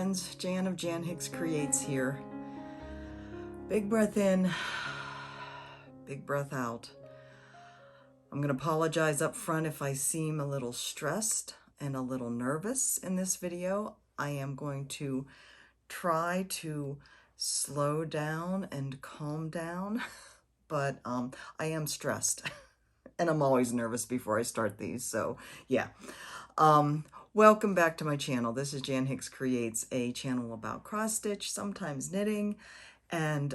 friends. Jan of Jan Hicks Creates here. Big breath in, big breath out. I'm going to apologize up front if I seem a little stressed and a little nervous in this video. I am going to try to slow down and calm down, but I am stressed and I'm always nervous before I start these. So yeah. Welcome back to my channel. This is Jan Hicks Creates, a channel about cross stitch, sometimes knitting, and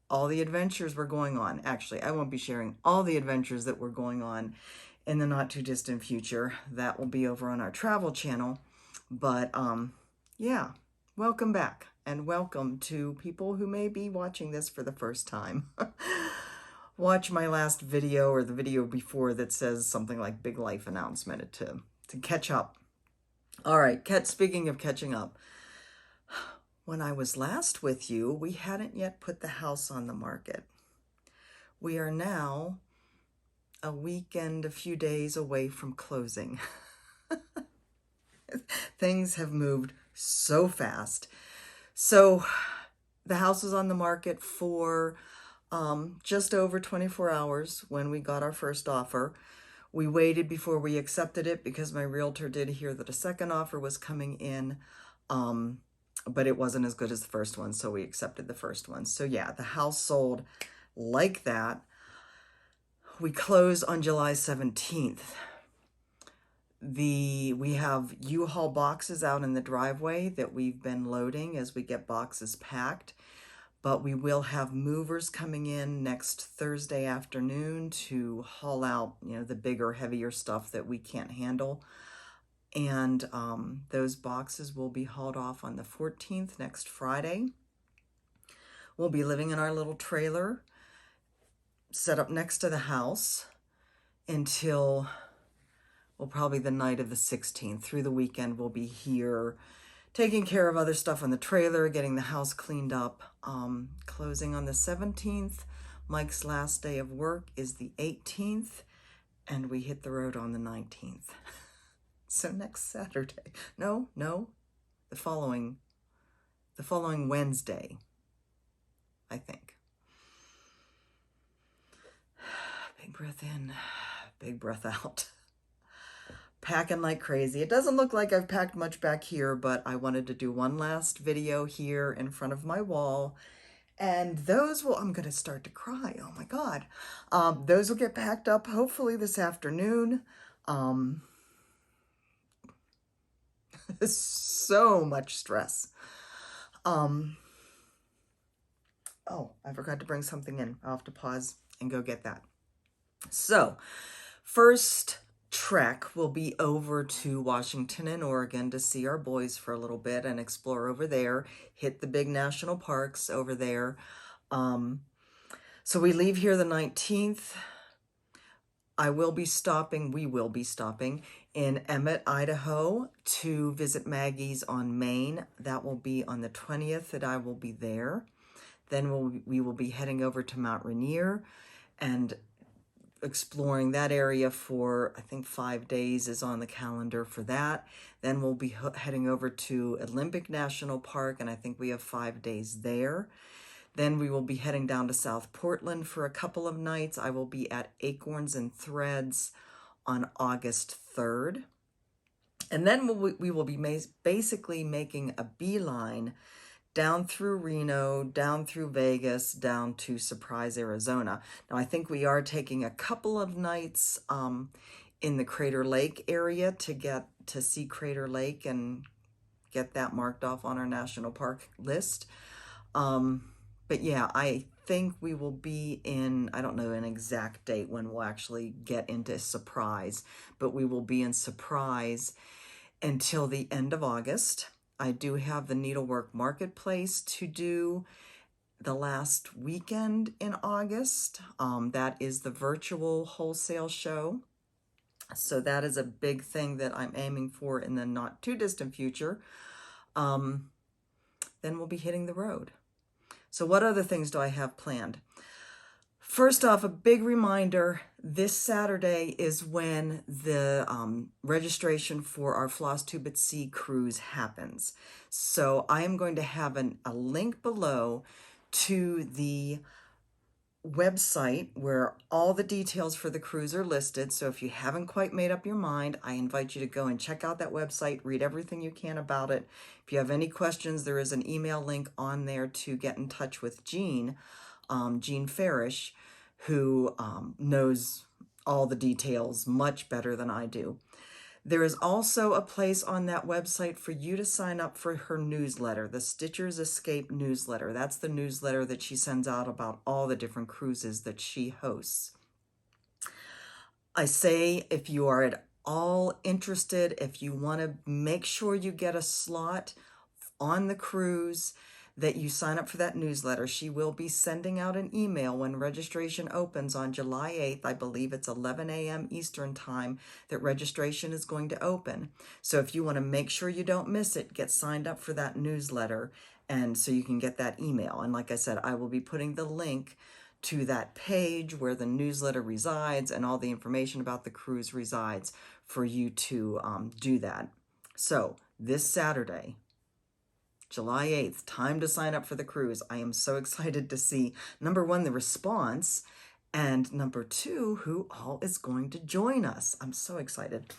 all the adventures we're going on. Actually, I won't be sharing all the adventures that we're going on in the not too distant future. That will be over on our travel channel. But yeah, welcome back, and welcome to people who may be watching this for the first time. Watch my last video or the video before that says something like big life announcement to catch up. All right, speaking of catching up, when I was last with you, we hadn't yet put the house on the market. We are now a weekend, a few days away from closing. Things have moved so fast. So the house was on the market for just over 24 hours when we got our first offer. We waited before we accepted it because my realtor did hear that a second offer was coming in, but it wasn't as good as the first one, so we accepted the first one. So yeah, the house sold like that. We closed on July 17th. We have U-Haul boxes out in the driveway that we've been loading as we get boxes packed. But we will have movers coming in next Thursday afternoon to haul out, the bigger, heavier stuff that we can't handle. And those boxes will be hauled off on the 14th, next Friday. We'll be living in our little trailer set up next to the house until, well, probably the night of the 16th. Through the weekend, we'll be here taking care of other stuff on the trailer, getting the house cleaned up. Closing on the 17th. Mike's last day of work is the 18th, and we hit the road on the 19th. So next Saturday. No, the following Wednesday, I think. Big breath in, big breath out. Packing like crazy. It doesn't look like I've packed much back here, but I wanted to do one last video here in front of my wall, and those will, I'm gonna start to cry, oh my God. Those will get packed up hopefully this afternoon. So much stress. Oh, I forgot to bring something in. I'll have to pause and go get that. So first trek will be over to Washington and Oregon to see our boys for a little bit and explore over there, hit the big national parks over there. So we leave here the 19th. We will be stopping in Emmett, Idaho to visit Maggie's on Maine. That will be on the 20th that I will be there. Then we will be heading over to Mount Rainier and exploring that area for, I think, 5 days is on the calendar for that. Then we'll be heading over to Olympic National Park, and I think we have 5 days there. Then we will be heading down to South Portland for a couple of nights. I will be at Acorns and Threads on August 3rd. And then we will be basically making a beeline down through Reno, down through Vegas, down to Surprise, Arizona. Now, I think we are taking a couple of nights in the Crater Lake area to get to see Crater Lake and get that marked off on our national park list. But yeah, I think we will be in, I don't know an exact date when we'll actually get into Surprise, but we will be in Surprise until the end of August. I do have the Needlework Marketplace to do the last weekend in August. That is the virtual wholesale show. So that is a big thing that I'm aiming for in the not too distant future. Then we'll be hitting the road. So what other things do I have planned? First off, a big reminder, this Saturday is when the registration for our Flosstube at Sea cruise happens. So I am going to have a link below to the website where all the details for the cruise are listed. So if you haven't quite made up your mind, I invite you to go and check out that website, read everything you can about it. If you have any questions, there is an email link on there to get in touch with Jean Farish, who knows all the details much better than I do. There is also a place on that website for you to sign up for her newsletter, the Stitchers Escape newsletter. That's the newsletter that she sends out about all the different cruises that she hosts. I say if you are at all interested, if you want to make sure you get a slot on the cruise, that you sign up for that newsletter. She will be sending out an email when registration opens on July 8th. I believe it's 11 a.m. Eastern time that registration is going to open. So if you want to make sure you don't miss it, get signed up for that newsletter, and so you can get that email. And like I said, I will be putting the link to that page where the newsletter resides and all the information about the cruise resides for you to do that. So this Saturday, July 8th, time to sign up for the cruise. I am so excited to see, number one, the response, and number two, who all is going to join us. I'm so excited.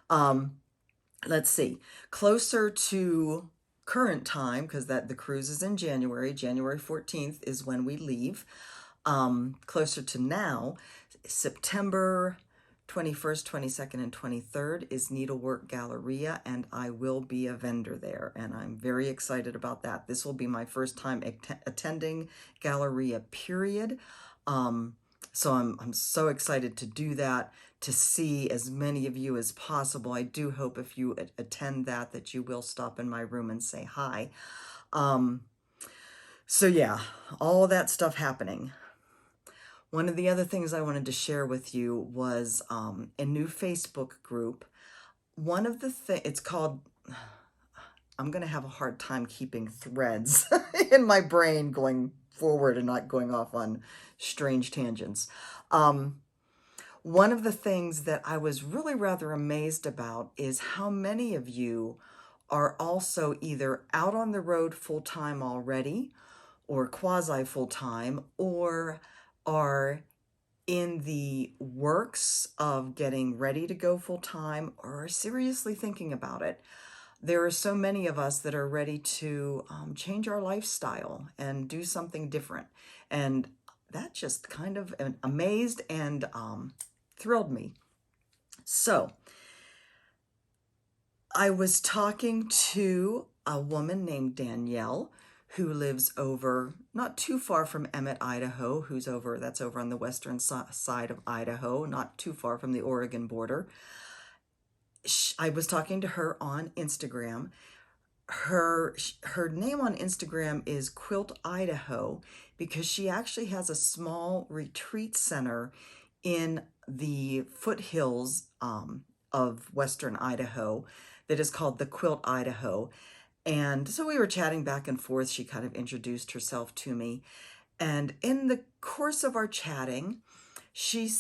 Let's see, closer to current time, because the cruise is in January 14th is when we leave. Closer to now, September 21st, 22nd, and 23rd is Needlework Galleria, and I will be a vendor there, and I'm very excited about that. This will be my first time attending Galleria, period. So I'm so excited to do that, to see as many of you as possible. I do hope if you attend that you will stop in my room and say hi. So yeah, all that stuff happening. One of the other things I wanted to share with you was a new Facebook group. One of the things, it's called, I'm going to have a hard time keeping threads in my brain going forward and not going off on strange tangents. One of the things that I was really rather amazed about is how many of you are also either out on the road full-time already, or quasi full-time, or are in the works of getting ready to go full-time, or are seriously thinking about it. There are so many of us that are ready to change our lifestyle and do something different. And that just kind of amazed and thrilled me. So I was talking to a woman named Danielle, who lives over not too far from Emmett, Idaho, that's over on the western side of Idaho, not too far from the Oregon border. I was talking to her on Instagram. Her name on Instagram is Quilt Idaho, because she actually has a small retreat center in the foothills of western Idaho that is called the Quilt Idaho. And so we were chatting back and forth. She kind of introduced herself to me. And in the course of our chatting, she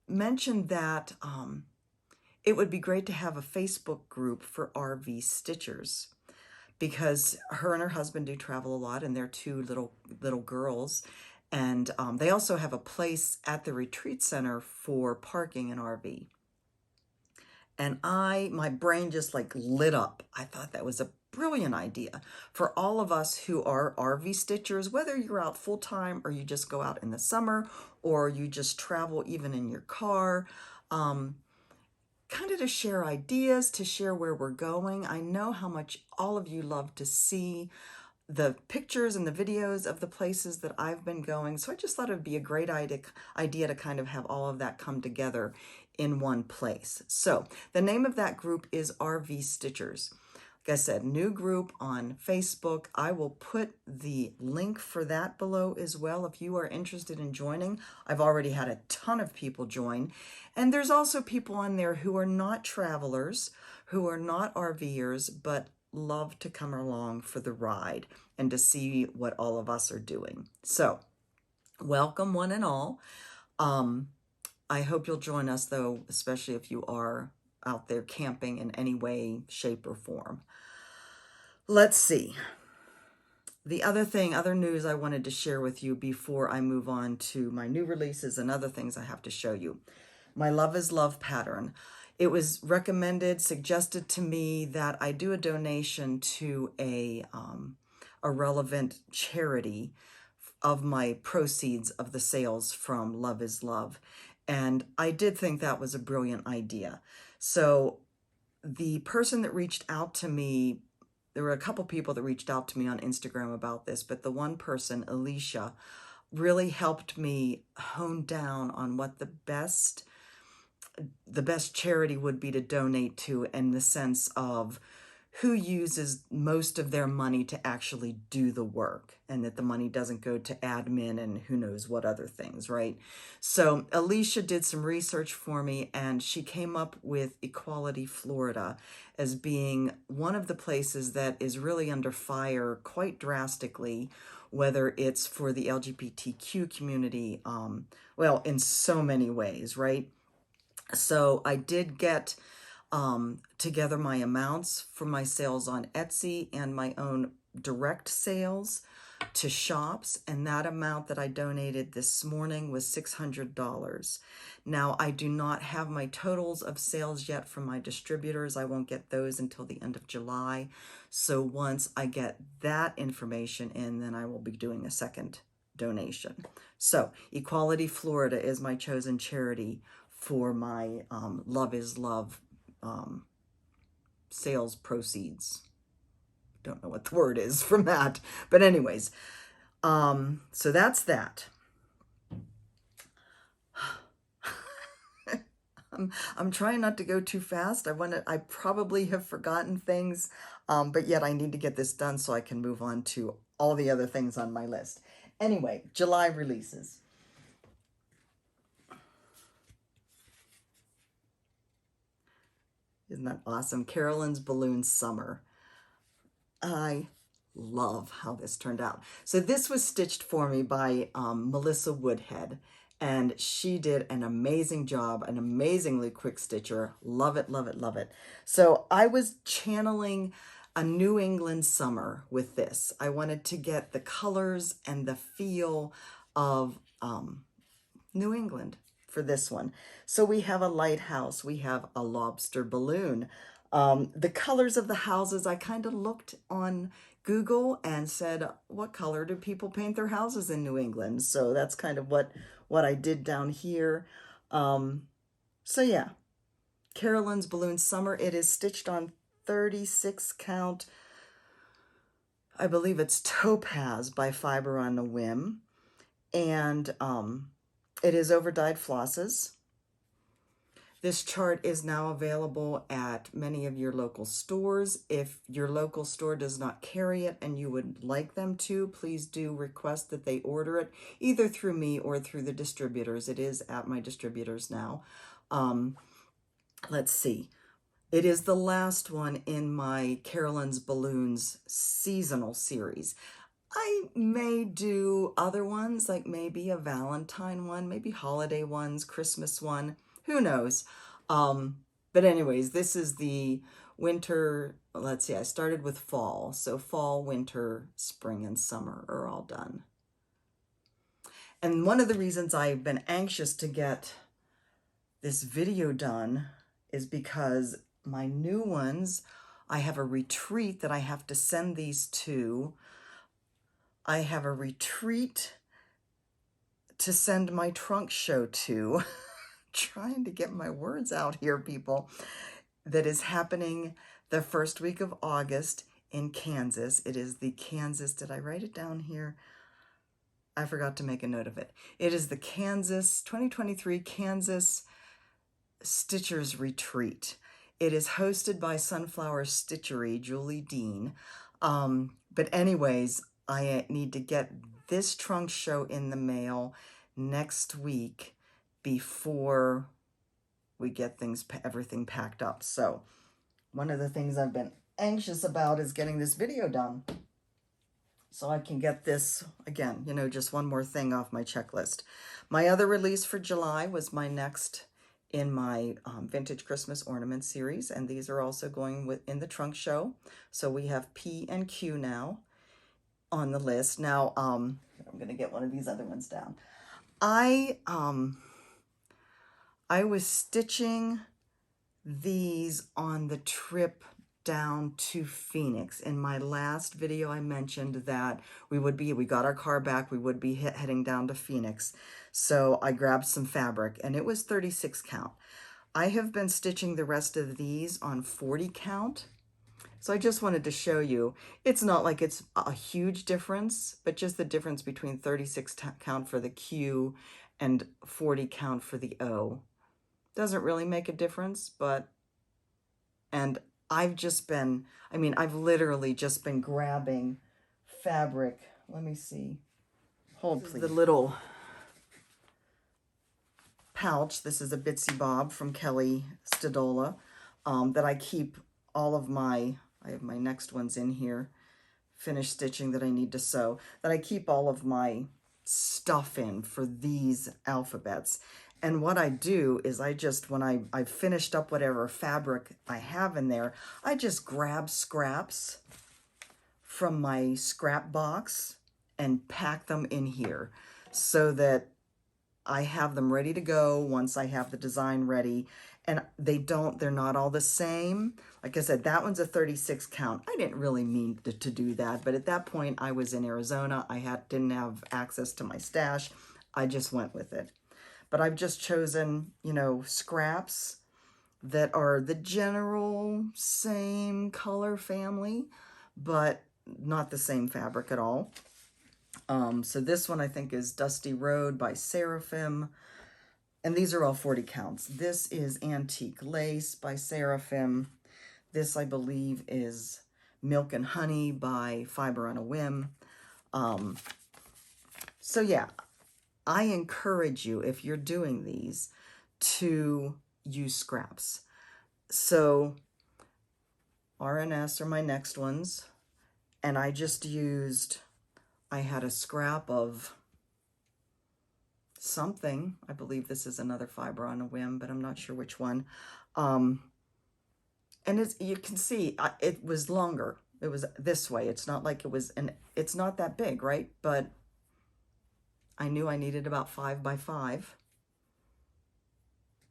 mentioned that it would be great to have a Facebook group for RV stitchers, because her and her husband do travel a lot, and they're two little girls. And they also have a place at the retreat center for parking an RV. And my brain just like lit up. I thought that was a brilliant idea for all of us who are RV stitchers, whether you're out full-time or you just go out in the summer, or you just travel even in your car, kind of to share ideas, to share where we're going. I know how much all of you love to see the pictures and the videos of the places that I've been going. So I just thought it would be a great idea to kind of have all of that come together in one place. So the name of that group is RV Stitchers. Like I said, new group on Facebook. I will put the link for that below as well if you are interested in joining. I've already had a ton of people join. And there's also people on there who are not travelers, who are not RVers, but love to come along for the ride and to see what all of us are doing. So Welcome, one and all. I hope you'll join us, though, especially if you are out there camping in any way, shape, or form. Let's see. The other news I wanted to share with you before I move on to my new releases and other things I have to show you. My Love is Love pattern. It was suggested to me that I do a donation to a relevant charity of my proceeds of the sales from Love is Love. And I did think that was a brilliant idea. So the person that reached out to me, there were a couple people that reached out to me on Instagram about this, but the one person, Alicia, really helped me hone down on what the best charity would be to donate to, in the sense of who uses most of their money to actually do the work, and that the money doesn't go to admin and who knows what other things, right? So Alicia did some research for me, and she came up with Equality Florida as being one of the places that is really under fire quite drastically, whether it's for the LGBTQ community, well, in so many ways, right? So I did get together my amounts for my sales on Etsy and my own direct sales to shops, and that amount that I donated this morning was $600. Now, I do not have my totals of sales yet from my distributors. I won't get those until the end of July. So once I get that information in, then I will be doing a second donation. So Equality Florida is my chosen charity for my Love is Love sales proceeds. Don't know what the word is from that, but anyways, so that's that. I'm trying not to go too fast. I probably have forgotten things, but yet I need to get this done so I can move on to all the other things on my list. Anyway, July releases. Isn't that awesome? Carolyn's Balloon Summer. I love how this turned out. So this was stitched for me by Melissa Woodhead, and she did an amazing job, an amazingly quick stitcher. Love it, love it, love it. So I was channeling a New England summer with this. I wanted to get the colors and the feel of New England for this one. So we have a lighthouse, we have a lobster balloon. The colors of the houses, I kind of looked on Google and said, what color do people paint their houses in New England? So that's kind of what I did down here. So yeah, Carolyn's Balloon Summer. It is stitched on 36 count. I believe it's Topaz by Fiber on a Whim. And it is over dyed flosses. This chart is now available at many of your local stores. If your local store does not carry it and you would like them to, please do request that they order it, either through me or through the distributors. It is at my distributors now. Let's see. It is the last one in my Carolyn's Balloons seasonal series. I may do other ones, like maybe a Valentine one, maybe holiday ones, Christmas one, who knows. But anyways, this is the winter. Let's see, I started with fall. So fall, winter, spring, and summer are all done. And one of the reasons I've been anxious to get this video done is because my new ones, I have a retreat that I have to send these to. I have a retreat to send my trunk show to. Trying to get my words out here, people. That is happening the first week of August in Kansas. It is the Kansas, did I write it down here? I forgot to make a note of it. It is the Kansas 2023 Kansas Stitchers Retreat. It is hosted by Sunflower Stitchery, Julie Dean. But anyways, I need to get this trunk show in the mail next week before we get everything packed up. So one of the things I've been anxious about is getting this video done. so I can get this, again, you know, just one more thing off my checklist. My other release for July was my next in my Vintage Christmas Ornament series, and these are also going in the trunk show. So we have P and Q now on the list. Now, I'm going to get one of these other ones down. I was stitching these on the trip down to Phoenix. In my last video, I mentioned that we got our car back, we would be heading down to Phoenix. So I grabbed some fabric, and it was 36 count. I have been stitching the rest of these on 40 count. So I just wanted to show you, it's not like it's a huge difference, but just the difference between 36 count for the Q and 40 count for the O. Doesn't really make a difference, but, and I've just been, I mean, I've literally just been grabbing fabric. Let me see. Hold, please. The little pouch. This is a Bitsy Bob from Kelly Stadola that I keep all of my, I have my next ones in here, finished stitching that I need to sew, that I keep all of my stuff in for these alphabets. And what I do is I just, when I've finished up whatever fabric I have in there, I just grab scraps from my scrap box and pack them in here so that I have them ready to go once I have the design ready. And they're not all the same. Like I said, that one's a 36 count. I didn't really mean to do that, but at that point I was in Arizona. I didn't have access to my stash. I just went with it. But I've just chosen, you know, scraps that are the general same color family, but not the same fabric at all. So this one I think is Dusty Road by Seraphim. And these are all 40 counts. This is Antique Lace by Seraphim. This, I believe, is Milk and Honey by Fiber on a Whim. So yeah, I encourage you, if you're doing these, to use scraps. So RNS are my next ones. And I just used, I had a scrap of something. I believe this is another Fiber on a Whim, but I'm not sure which one. And you can see it was longer. It was this way. It's not like it was, it's not that big, right? But I knew I needed about 5 by 5.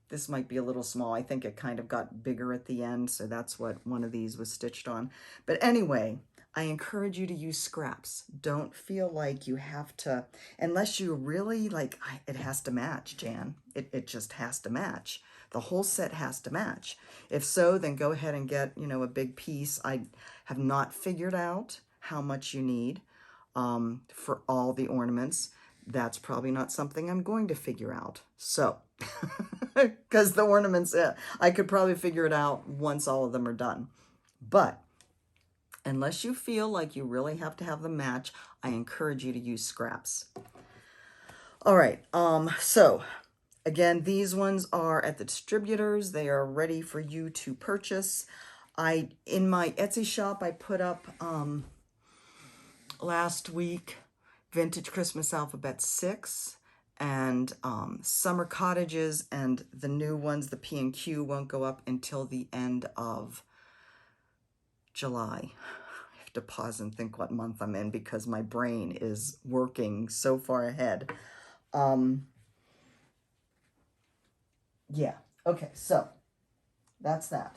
This might be a little small. I think it kind of got bigger at the end, so that's what one of these was stitched on. But anyway, I encourage you to use scraps. Don't feel like you have to, unless you really like, it has to match, Jan. It just has to match. The whole set has to match. If so, then go ahead and get, you know, a big piece. I have not figured out how much you need for all the ornaments. That's probably not something I'm going to figure out. So, because the ornaments, I could probably figure it out once all of them are done. But unless you feel like you really have to have them match, I encourage you to use scraps. All right, so again, these ones are at the distributors. They are ready for you to purchase. In my Etsy shop, I put up last week Vintage Christmas Alphabet 6 and Summer Cottages, and the new ones, the P and Q, won't go up until the end of July. I have to pause and think what month I'm in because my brain is working so far ahead. Yeah, okay, so that's that.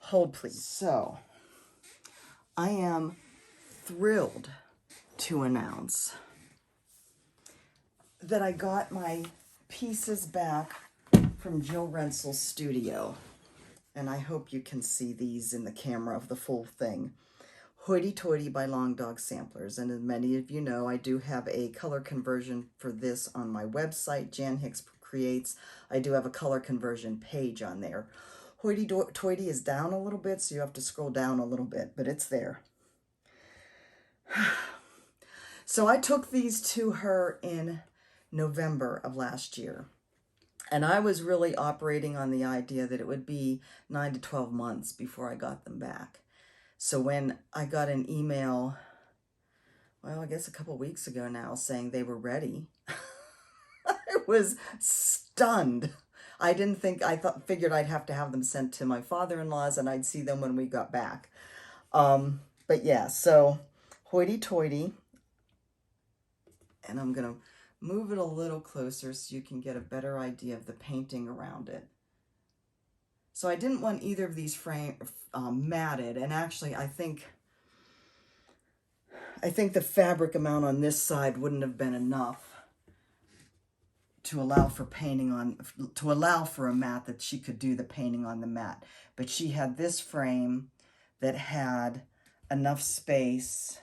Hold, please. So I am thrilled to announce that I got my pieces back from Jill Rensel's studio. And I hope you can see these in the camera of the full thing. Hoity Toity by Long Dog Samplers. And as many of you know, I do have a color conversion for this on my website, Jan Hicks Creates. I do have a color conversion page on there. Hoity Toity is down a little bit, so you have to scroll down a little bit, but it's there. So I took these to her in November of last year. And I was really operating on the idea that it would be 9 to 12 months before I got them back. So when I got an email, well, I guess a couple weeks ago now, saying they were ready, I was stunned. I didn't think, figured I'd have to have them sent to my father-in-law's and I'd see them when we got back. But yeah, so hoity-toity. And I'm going to move it a little closer so you can get a better idea of the painting around it. So I didn't want either of these matted, and actually I think the fabric amount on this side wouldn't have been enough to allow for painting on, to allow for a mat that she could do the painting on the mat. But she had this frame that had enough space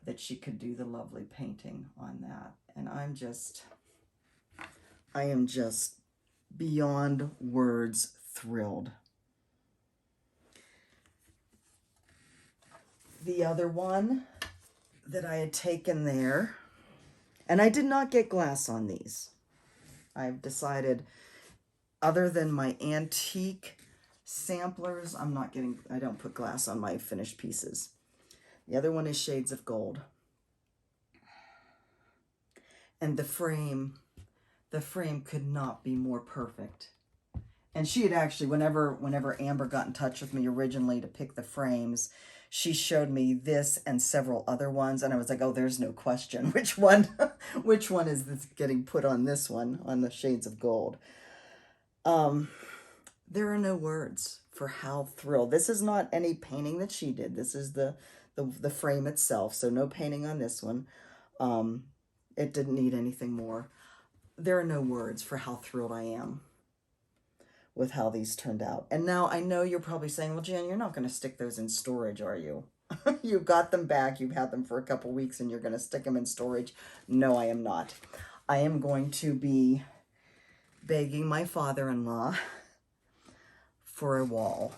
that she could do the lovely painting on that. And I am just beyond words thrilled. The other one that I had taken there, and I did not get glass on these. I've decided, other than my antique samplers, I don't put glass on my finished pieces. The other one is Shades of Gold. And the frame could not be more perfect. And she had actually, whenever Amber got in touch with me originally to pick the frames, she showed me this and several other ones, and I was like, oh, there's no question. Which one is this getting put on this one, on the Shades of Gold? There are no words for how thrilled. This is not any painting that she did. This is the frame itself, so no painting on this one. It didn't need anything more. There are no words for how thrilled I am with how these turned out. And now I know you're probably saying, well, Jan, you're not going to stick those in storage, are you? You got them back, you've had them for a couple weeks, and you're going to stick them in storage. No, I am not. I am going to be begging my father-in-law for a wall.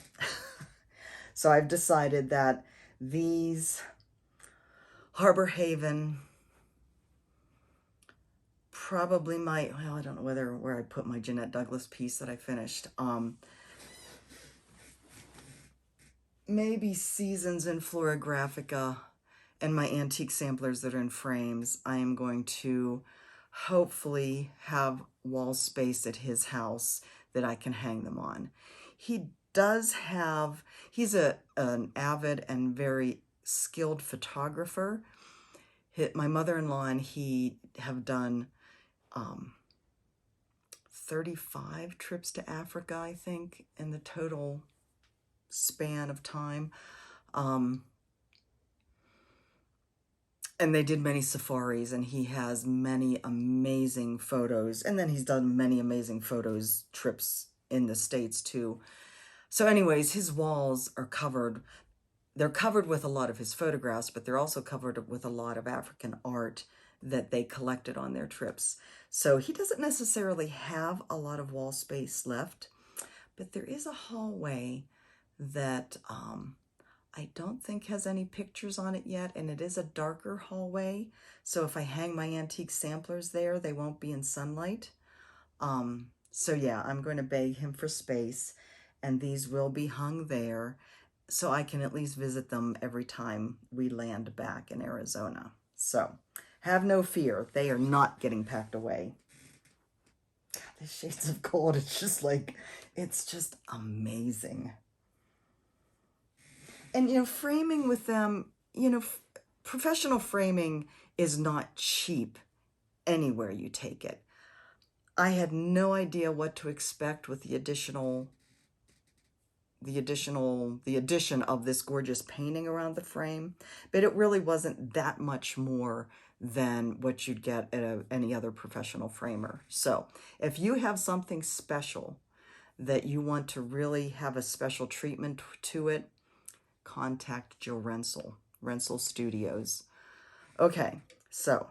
So I've decided that these Harbor Haven probably might, well, I don't know where I put my Jeanette Douglas piece that I finished. Maybe Seasons in Florographica and my antique samplers that are in frames. I am going to hopefully have wall space at his house that I can hang them on. He does have, he's an avid and very skilled photographer. My mother-in-law and he have done 35 trips to Africa, I think, in the total span of time. And they did many safaris, and he has many amazing photos. And then he's done many amazing photos trips in the States too. So anyways, his walls are covered. They're covered with a lot of his photographs, but they're also covered with a lot of African art that they collected on their trips. So he doesn't necessarily have a lot of wall space left, but there is a hallway that I don't think has any pictures on it yet, and it is a darker hallway. So if I hang my antique samplers there, they won't be in sunlight. So yeah, I'm going to beg him for space, and these will be hung there so I can at least visit them every time we land back in Arizona. So have no fear, they are not getting packed away. God, the Shades of Gold, it's just amazing. And, you know, framing with them, you know, professional framing is not cheap anywhere you take it. I had no idea what to expect with the addition of this gorgeous painting around the frame, but it really wasn't that much more than what you'd get at any other professional framer. So if you have something special that you want to really have a special treatment to it, contact Jill Rensel Studios. Okay, so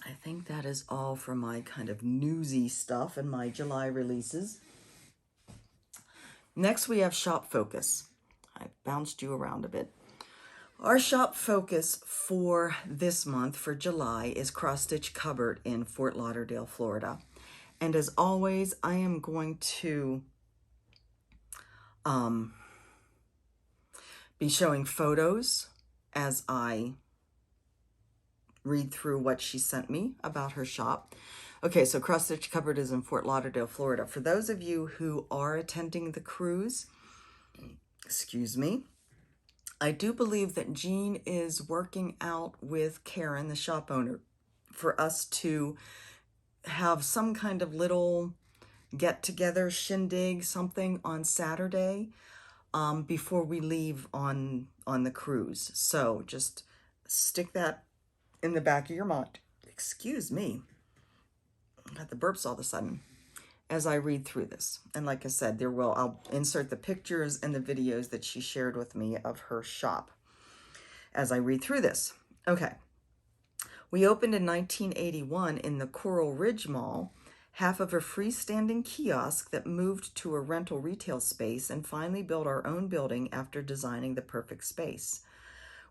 I think that is all for my kind of newsy stuff and my July releases. Next, we have Shop Focus. I bounced you around a bit. Our Shop Focus for this month, for July, is Cross Stitch Cupboard in Fort Lauderdale, Florida. And as always, I am going to be showing photos as I read through what she sent me about her shop. Okay, so Cross Stitch Cupboard is in Fort Lauderdale, Florida. For those of you who are attending the cruise, excuse me, I do believe that Jean is working out with Karen, the shop owner, for us to have some kind of little get-together, shindig, something on Saturday before we leave on the cruise. So just stick that in the back of your mind. Excuse me. I got the burps all of a sudden as I read through this. And like I said, I'll insert the pictures and the videos that she shared with me of her shop as I read through this. Okay. We opened in 1981 in the Coral Ridge Mall, half of a freestanding kiosk that moved to a rental retail space, and finally built our own building after designing the perfect space.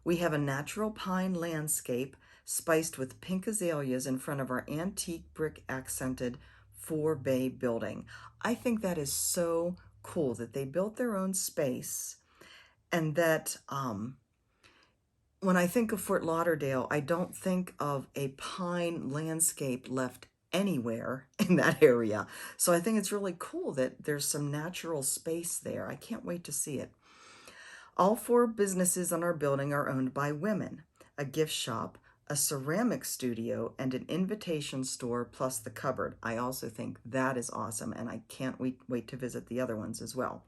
We have a natural pine landscape spiced with pink azaleas in front of our antique brick accented 4-bay building. I think that is so cool that they built their own space, and that when I think of Fort Lauderdale, I don't think of a pine landscape left anywhere in that area. So I think it's really cool that there's some natural space there. I can't wait to see it. All 4 businesses in our building are owned by women: a gift shop, a ceramic studio, and an invitation store, plus the cupboard. I also think that is awesome, and I can't wait to visit the other ones as well.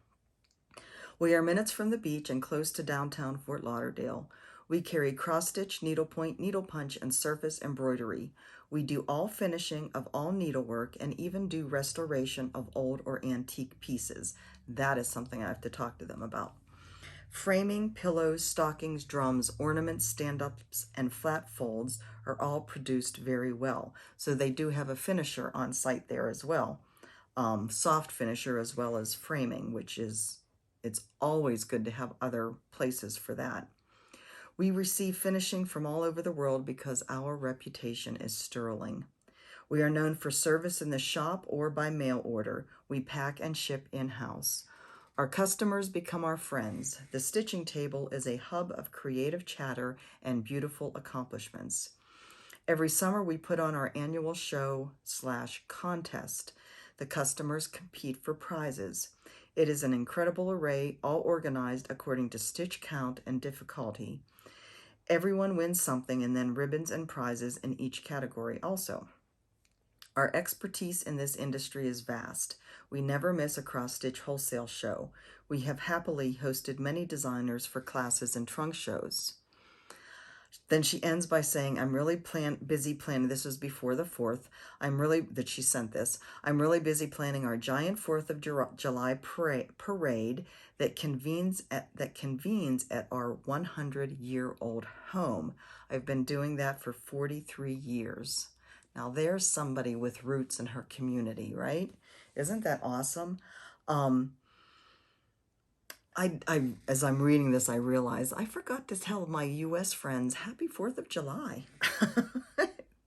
We are minutes from the beach and close to downtown Fort Lauderdale. We carry cross-stitch, needlepoint, needle punch, and surface embroidery. We do all finishing of all needlework and even do restoration of old or antique pieces. That is something I have to talk to them about. Framing, pillows, stockings, drums, ornaments, stand-ups, and flat folds are all produced very well. So they do have a finisher on site there as well. Soft finisher as well as framing, which is, it's always good to have other places for that. We receive finishing from all over the world because our reputation is sterling. We are known for service in the shop or by mail order. We pack and ship in-house. Our customers become our friends. The stitching table is a hub of creative chatter and beautiful accomplishments. Every summer we put on our annual show/contest. The customers compete for prizes. It is an incredible array, all organized according to stitch count and difficulty. Everyone wins something, and then ribbons and prizes in each category also. Our expertise in this industry is vast. We never miss a cross-stitch wholesale show. We have happily hosted many designers for classes and trunk shows. Then she ends by saying, I'm really busy planning, this was before the 4th, that she sent this, I'm really busy planning our giant 4th of July parade that convenes at our 100-year-old home. I've been doing that for 43 years. Now there's somebody with roots in her community, right? Isn't that awesome? As I'm reading this, I realize I forgot to tell my U.S. friends Happy 4th of July.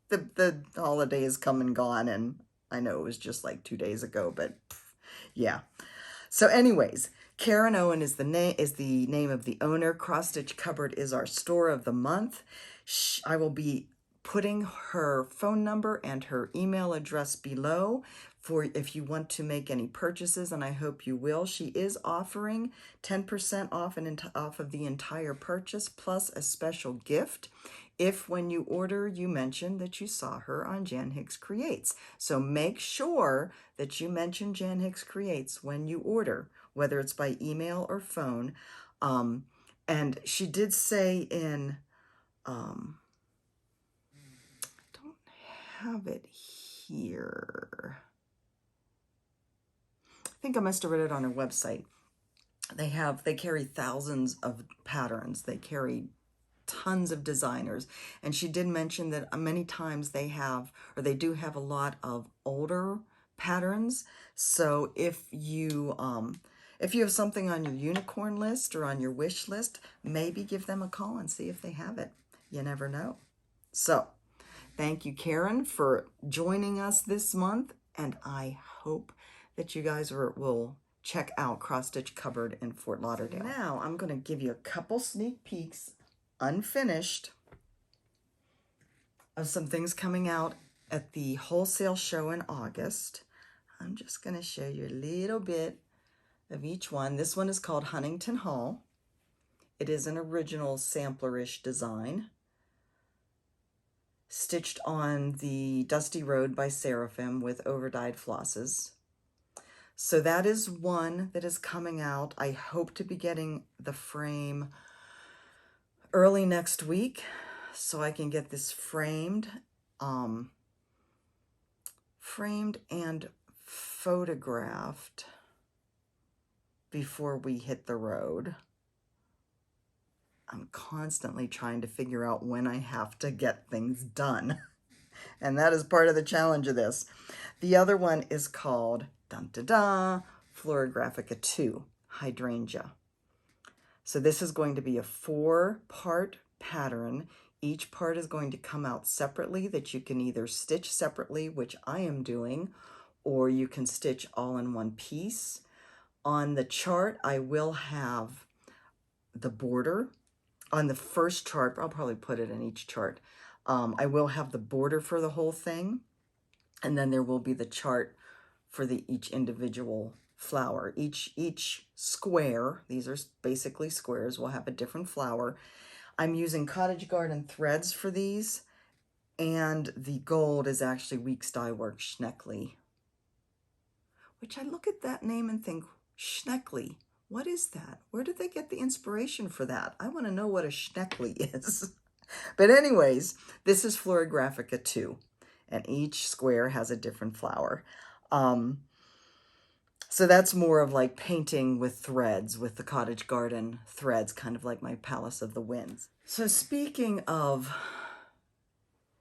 The holiday is come and gone, and I know it was just like 2 days ago, but yeah. So anyways, Karen Owen is the name of the owner. Cross Stitch Cupboard is our store of the month. I will be putting her phone number and her email address below for if you want to make any purchases, and I hope you will. She is offering 10% off off of the entire purchase, plus a special gift if when you order you mention that you saw her on Jan Hicks Creates. So make sure that you mention Jan Hicks Creates when you order, whether it's by email or phone. And she did say in, don't have it here. I think I must have read it on her website. They carry thousands of patterns. They carry tons of designers. And she did mention that many times they do have a lot of older patterns. So if you have something on your unicorn list or on your wish list, maybe give them a call and see if they have it. You never know. So thank you, Karen, for joining us this month. And I hope that you guys will check out Cross Stitch Cupboard in Fort Lauderdale. Now I'm going to give you a couple sneak peeks, unfinished, of some things coming out at the wholesale show in August. I'm just going to show you a little bit of each one. This one is called Huntington Hall. It is an original sampler-ish design, stitched on the Dusty Road by Seraphim with overdyed flosses. So that is one that is coming out. I hope to be getting the frame early next week so I can get this framed and photographed before we hit the road. I'm constantly trying to figure out when I have to get things done. And that is part of the challenge of this. The other one is called dun, da, da, Florographica 2, Hydrangea. So this is going to be a 4-part pattern. Each part is going to come out separately that you can either stitch separately, which I am doing, or you can stitch all in one piece. On the chart, I will have the border. On the first chart, I'll probably put it in each chart. I will have the border for the whole thing, and then there will be the chart for each individual flower. Each square, these are basically squares, will have a different flower. I'm using Cottage Garden threads for these, and the gold is actually Weeks Dye Work Schneckley, which I look at that name and think, Schneckley, what is that? Where did they get the inspiration for that? I want to know what a Schneckley is. But anyways, this is Florographica 2, and each square has a different flower. So that's more of like painting with threads, with the Cottage Garden threads, kind of like my Palace of the Winds. So speaking of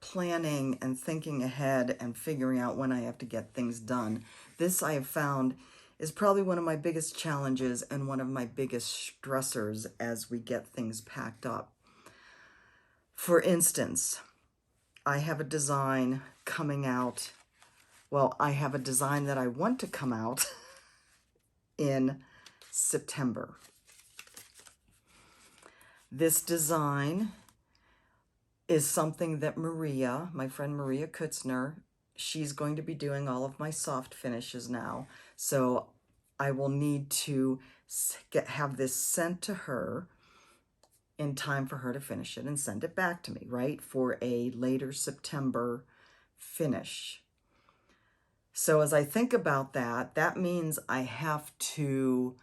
planning and thinking ahead and figuring out when I have to get things done, this I have found is probably one of my biggest challenges and one of my biggest stressors as we get things packed up. For instance, I have a design coming out. Well, I have a design that I want to come out in September. This design is something that Maria, my friend Maria Kutzner, she's going to be doing all of my soft finishes now. So I will need to have this sent to her in time for her to finish it and send it back to me, right? For a later September finish. So as I think about that, that means I have to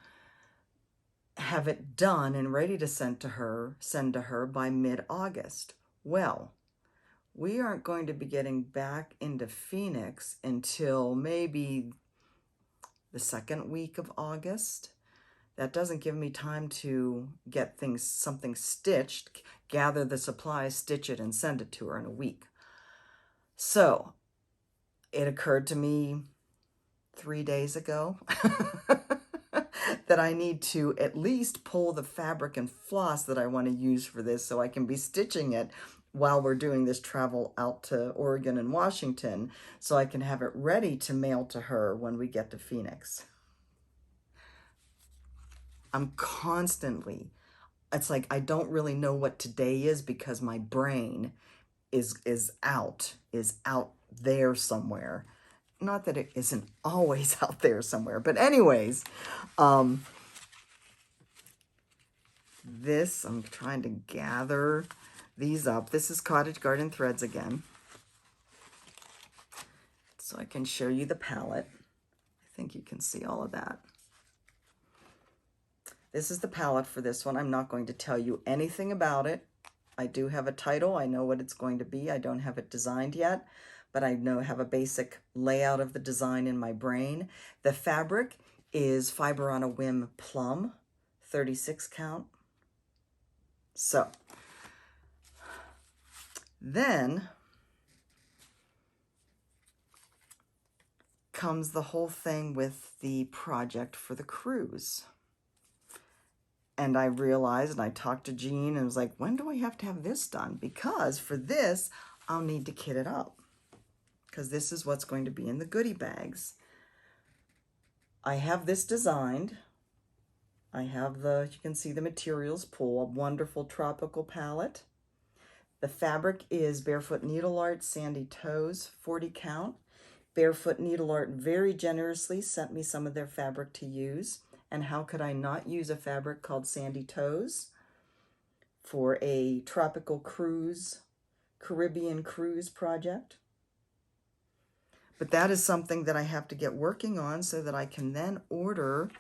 have it done and ready to send to her by mid-August. Well, we aren't going to be getting back into Phoenix until maybe the second week of August. That doesn't give me time to get something stitched, gather the supplies, stitch it, and send it to her in a week. So it occurred to me 3 days ago that I need to at least pull the fabric and floss that I want to use for this so I can be stitching it while we're doing this travel out to Oregon and Washington, so I can have it ready to mail to her when we get to Phoenix. I'm constantly, it's like I don't really know what today is because my brain is out there somewhere. Not that it isn't always out there somewhere, but anyways, this, I'm trying to gather these up. This is Cottage Garden threads again, so I can show you the palette. I think you can see all of that. This is the palette for this one. I'm not going to tell you anything about it. I do have a title. I know what it's going to be. I don't have it designed yet, but I have a basic layout of the design in my brain. The fabric is Fiber on a Whim Plum, 36 count. So then comes the whole thing with the project for the cruise. And I realized, and I talked to Jean and was like, when do I have to have this done? Because for this, I'll need to kit it up, because this is what's going to be in the goodie bags. I have this designed. I have you can see the materials pool, a wonderful tropical palette. The fabric is Barefoot Needle Art Sandy Toes 40 count. Barefoot Needle Art very generously sent me some of their fabric to use. And how could I not use a fabric called Sandy Toes for a tropical cruise, Caribbean cruise project? But that is something that I have to get working on so that I can then order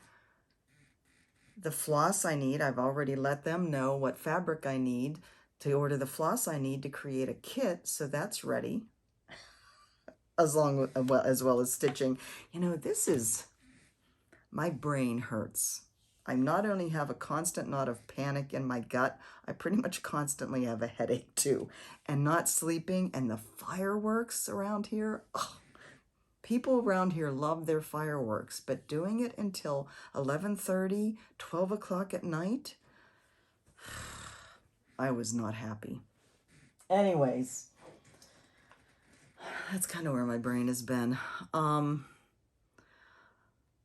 the floss I need. I've already let them know what fabric I need to order the floss I need to create a kit, so that's ready. As well as stitching. You know, my brain hurts. I not only have a constant knot of panic in my gut, I pretty much constantly have a headache too. And not sleeping and the fireworks around here, oh, people around here love their fireworks, but doing it until 11:30, 12 o'clock at night, I was not happy. Anyways, that's kind of where my brain has been.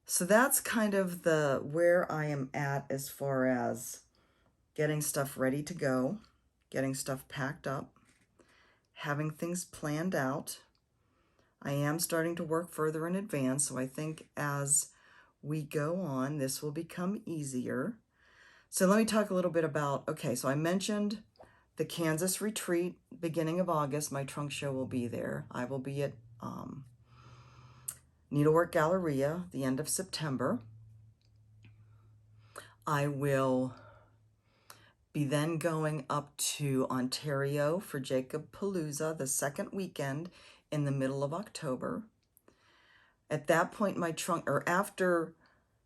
So that's kind of where I am at as far as getting stuff ready to go, getting stuff packed up, having things planned out. I am starting to work further in advance, so I think as we go on, this will become easier. So let me talk a little bit about, okay, so I mentioned the Kansas retreat, beginning of August. My trunk show will be there. I will be at Needlework Galleria the end of September. I will be then going up to Ontario for Jacob Palooza the second weekend in the middle of October. At that point, after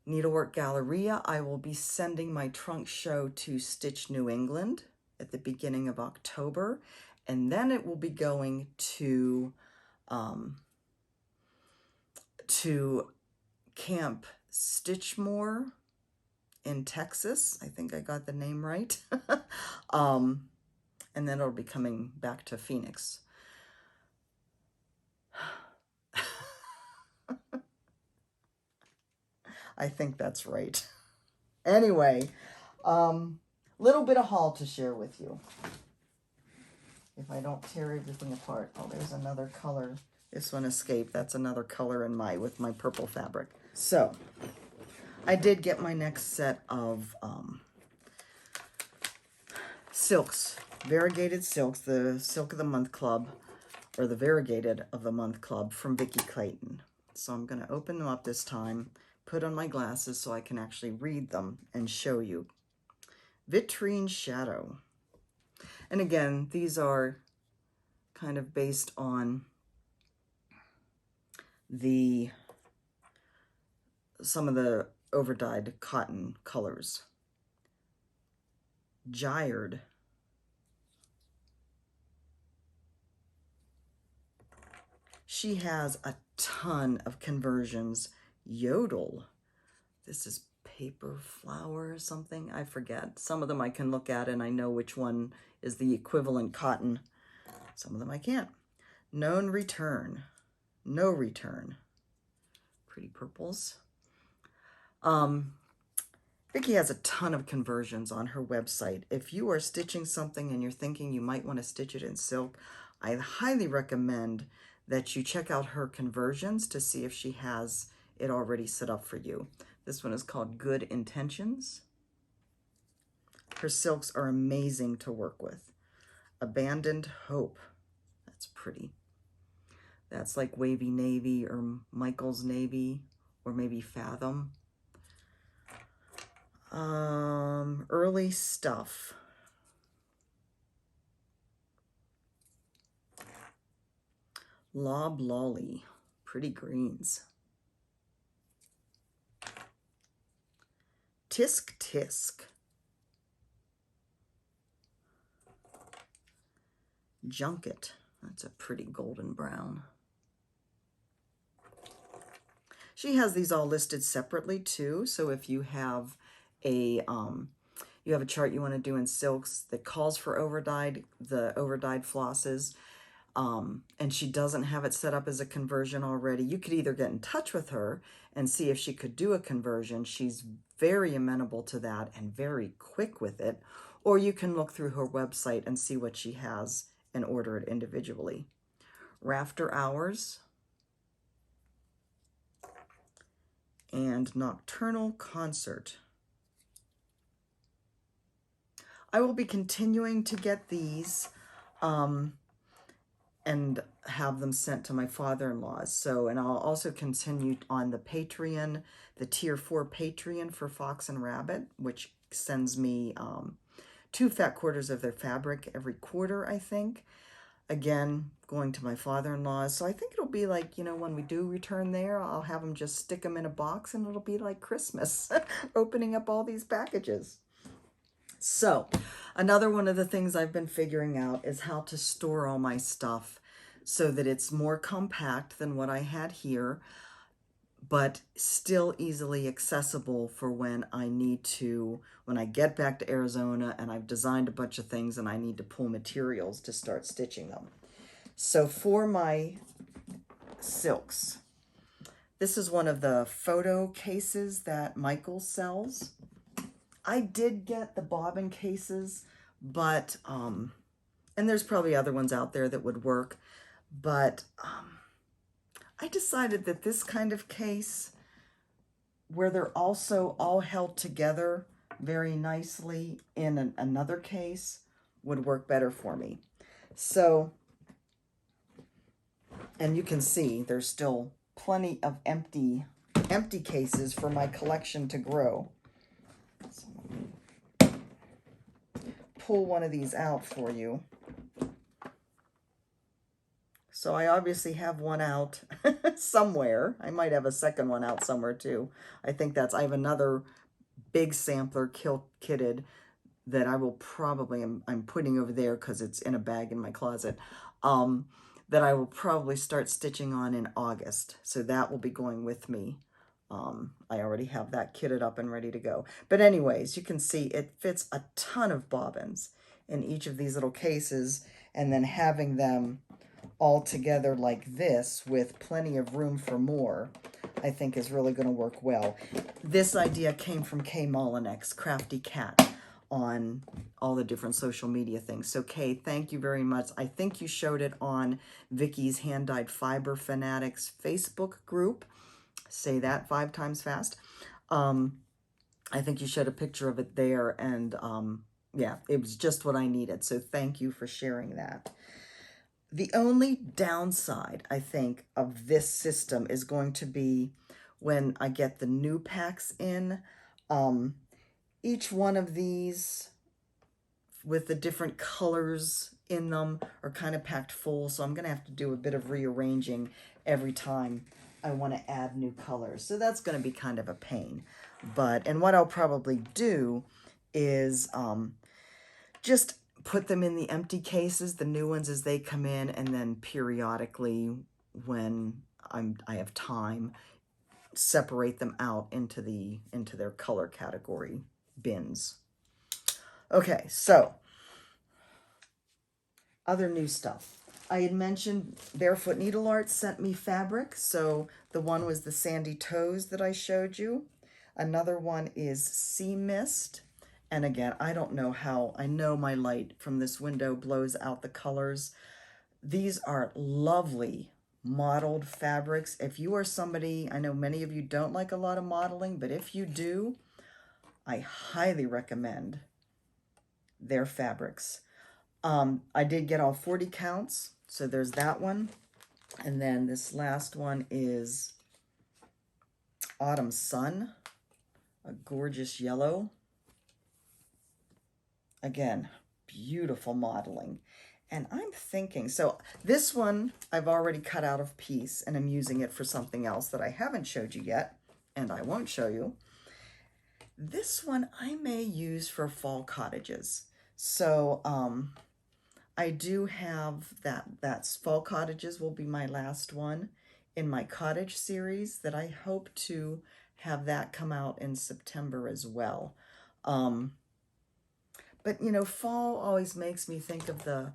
Needlework Galleria, I will be sending my trunk show to Stitch New England at the beginning of October, and then it will be going to Camp Stitchmore in Texas. I think I got the name right. And then it'll be coming back to Phoenix. I think that's right. Anyway, little bit of haul to share with you. If I don't tear everything apart. Oh, there's another color. This one escaped. That's another color with my purple fabric. So, I did get my next set of silks, variegated silks, the Silk of the Month Club, or the Variegated of the Month Club from Vicki Clayton. So I'm going to open them up this time, put on my glasses so I can actually read them and show you. Vitrine Shadow. And again, these are kind of based on some of the overdyed cotton colors. Gyred. She has a ton of conversions. Yodel. This is paper flower or something. I forget. Some of them I can look at and I know which one is the equivalent cotton. Some of them I can't. Known Return. No Return. Pretty purples. Vicki has a ton of conversions on her website. If you are stitching something and you're thinking you might want to stitch it in silk, I highly recommend that you check out her conversions to see if she has it already set up for you. This one is called Good Intentions. Her silks are amazing to work with. Abandoned Hope. That's pretty. That's like Wavy Navy or Michael's Navy or maybe Fathom. Early Stuff. Lob Lolly. Pretty greens. Tisk Tisk. Junket. That's a pretty golden brown. She has these all listed separately too, so if you have a chart you want to do in silks that calls for overdyed, the overdyed flosses, and she doesn't have it set up as a conversion already, you could either get in touch with her and see if she could do a conversion. She's very amenable to that and very quick with it. Or you can look through her website and see what she has and order it individually. Rafter Hours and Nocturnal Concert. I will be continuing to get these and have them sent to my father-in-law's. So, and I'll also continue on the Patreon, the Tier 4 Patreon for Fox and Rabbit, which sends me 2 fat quarters of their fabric every quarter, I think. Again, going to my father-in-law's. So I think it'll be like, you know, when we do return there, I'll have them just stick them in a box and it'll be like Christmas, opening up all these packages. So another one of the things I've been figuring out is how to store all my stuff so that it's more compact than what I had here, but still easily accessible for when I need to, when I get back to Arizona and I've designed a bunch of things and I need to pull materials to start stitching them. So for my silks, this is one of the photo cases that Michael sells. I did get the bobbin cases, but, and there's probably other ones out there that would work, but I decided that this kind of case, where they're also all held together very nicely in another case, would work better for me. So, and you can see there's still plenty of empty cases for my collection to grow. So let me pull one of these out for you. So I obviously have one out somewhere. I might have a second one out somewhere too. I have another big sampler kitted that I will probably, I'm putting over there because it's in a bag in my closet, that I will probably start stitching on in August. So that will be going with me. I already have that kitted up and ready to go. But anyways, you can see it fits a ton of bobbins in each of these little cases, and then having them all together like this with plenty of room for more, I think is really going to work well. This idea came from Kay Molinex, Crafty Cat, on all the different social media things. So Kay, thank you very much. I think you showed it on Vicky's Hand-Dyed Fiber Fanatics Facebook group. Say that 5 times fast. I think you showed a picture of it there, and yeah, it was just what I needed. So thank you for sharing that. The only downside, I think, of this system is going to be when I get the new packs in. Each one of these with the different colors in them are kind of packed full, so I'm going to have to do a bit of rearranging every time I want to add new colors. So that's going to be kind of a pain. And what I'll probably do is just put them in the empty cases, the new ones as they come in, and then periodically when I have time, separate them out into their color category bins. Okay, so other new stuff. I had mentioned Barefoot Needle Art sent me fabric. So the one was the Sandy Toes that I showed you. Another one is Sea Mist. And again, I don't know how, I know my light from this window blows out the colors. These are lovely modeled fabrics. If you are somebody, I know many of you don't like a lot of modeling, but if you do, I highly recommend their fabrics. I did get all 40 counts, so there's that one. And then this last one is Autumn Sun, a gorgeous yellow. Again, beautiful modeling. And I'm thinking, so this one I've already cut out of piece and I'm using it for something else that I haven't showed you yet, and I won't show you. This one I may use for fall cottages. So I do have that's Fall Cottages will be my last one in my cottage series that I hope to have that come out in September as well. But you know, fall always makes me think of the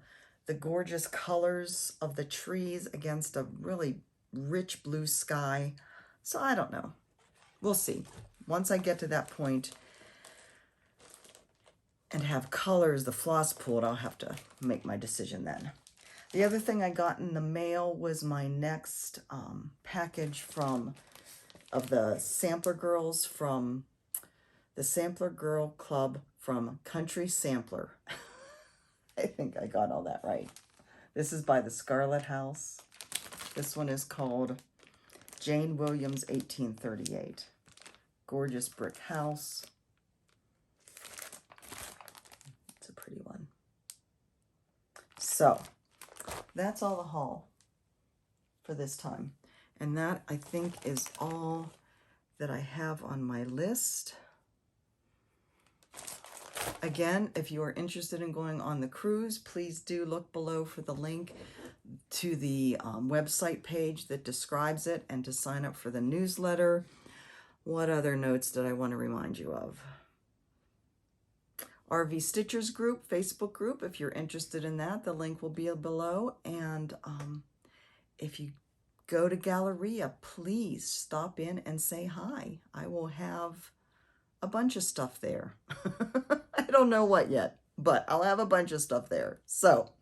the gorgeous colors of the trees against a really rich blue sky. So I don't know. We'll see. Once I get to that point and have colors, the floss pulled, I'll have to make my decision then. The other thing I got in the mail was my next package of the Sampler Girls from the Sampler Girl Club from Country Sampler. I think I got all that right. This is by the Scarlet House. This one is called Jane Williams 1838. Gorgeous brick house. It's a pretty one. So that's all the haul for this time. And that, I think, is all that I have on my list. Again, if you are interested in going on the cruise, please do look below for the link to the website page that describes it and to sign up for the newsletter. What other notes did I want to remind you of? RV Stitchers group, Facebook group, if you're interested in that, the link will be below. And if you go to Galleria, please stop in and say hi. I will have a bunch of stuff there. I don't know what yet, but I'll have a bunch of stuff there. So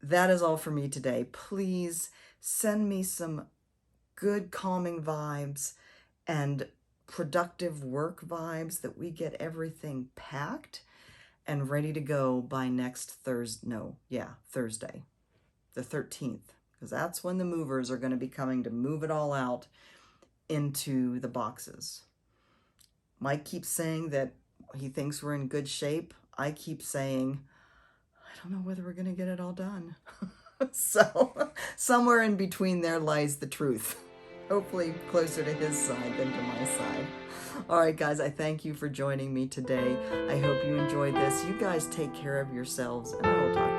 that is all for me today. Please send me some good calming vibes and productive work vibes that we get everything packed and ready to go by next Thursday, Thursday, the 13th, because that's when the movers are going to be coming to move it all out into the boxes. Mike keeps saying that he thinks we're in good shape. I keep saying, I don't know whether we're going to get it all done. So somewhere in between there lies the truth. Hopefully closer to his side than to my side. All right, guys, I thank you for joining me today. I hope you enjoyed this. You guys take care of yourselves, and I will talk to you